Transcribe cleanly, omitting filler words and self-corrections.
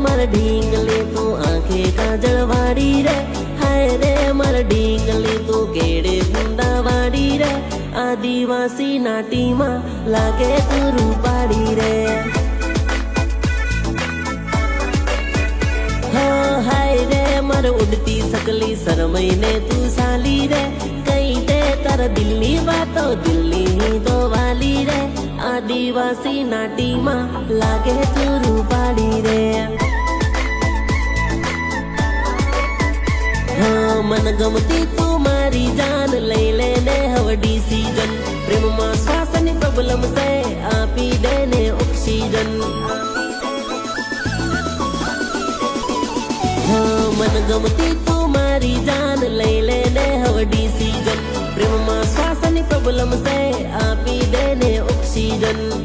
મારા ઢીંગલી તું આંખે કાજળ વાળી રે હાય રે મારા ઢીંગલી તું કેડે ગુંડા વાળી રે આદિવાસી નાટીમાં લાગે તું રૂપાળી રે હાય રે મારે ઉડતી સકલી શરમઈને તું સાલી રે કઈ દે તારા દિલની વાતો દિલની તો વાલી રે આદિવાસી નાટીમાં લાગે તું રૂપાળી રે મન ગમતી તું મારી જાન લઈ લે ને હવે ડિસિઝન પ્રેમમાં શ્વાસની પ્રોબ્લેમ છે આપી દે ને ઓક્સિજન મન ગમતી તું મારી જાન લઈ લે ને હવે ડિસિઝન પ્રેમમાં શ્વાસની પ્રોબ્લેમ છે આપી દે ને ઓક્સિજન